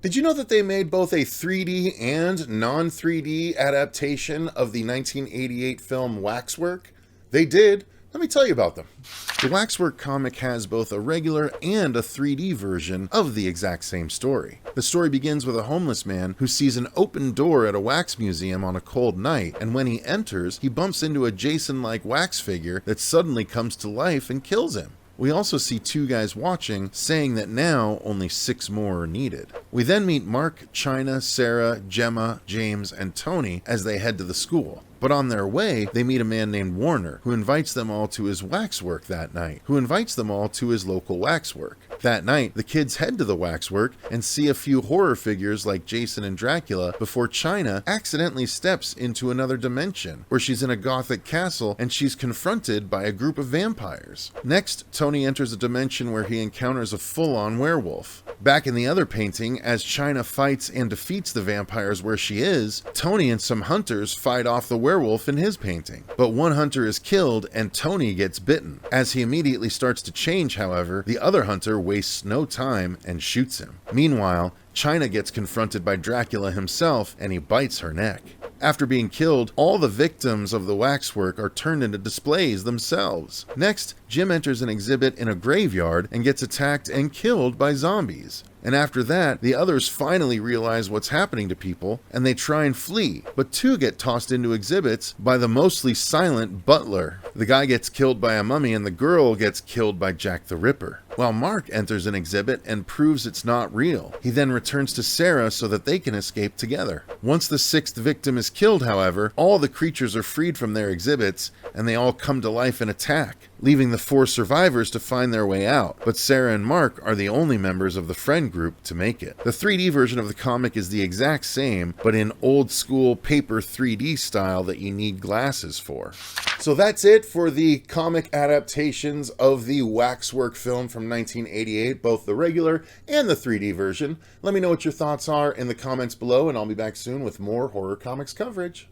Did you know that they made both a 3D and non-3D adaptation of the 1988 film Waxwork? They did. Let me tell you about them. The Waxwork comic has both a regular and a 3D version of the exact same story. The story begins with a homeless man who sees an open door at a wax museum on a cold night, and when he enters, he bumps into a Jason-like wax figure that suddenly comes to life and kills him. We also see two guys watching, saying that now only 6 more are needed. We then meet Mark, China, Sarah, Gemma, James, and Tony as they head to the school. But on their way, they meet a man named Warner, who invites them all to his waxwork that night, who invites them all to his local waxwork. That night, the kids head to the waxwork and see a few horror figures like Jason and Dracula before China accidentally steps into another dimension, where she's in a gothic castle and she's confronted by a group of vampires. Next, Tony enters a dimension where he encounters a full-on werewolf. Back in the other painting, as China fights and defeats the vampires where she is, Tony and some hunters fight off the werewolf in his painting. But one hunter is killed and Tony gets bitten. As he immediately starts to change, however, the other hunter wastes no time and shoots him. Meanwhile, China gets confronted by Dracula himself and he bites her neck. After being killed, all the victims of the waxwork are turned into displays themselves. Next, Jim enters an exhibit in a graveyard and gets attacked and killed by zombies. And after that, the others finally realize what's happening to people, and they try and flee, but 2 get tossed into exhibits by the mostly silent butler. The guy gets killed by a mummy, and the girl gets killed by Jack the Ripper. While Mark enters an exhibit and proves it's not real. He then returns to Sarah so that they can escape together. Once the 6th victim is killed, however, all the creatures are freed from their exhibits, and they all come to life and attack, leaving the 4 survivors to find their way out. But Sarah and Mark are the only members of the friend group to make it. The 3D version of the comic is the exact same, but in old school paper 3D style that you need glasses for. So that's it for the comic adaptations of the Waxwork film from 1988, both the regular and the 3D version. Let me know what your thoughts are in the comments below, and I'll be back soon with more horror comics coverage.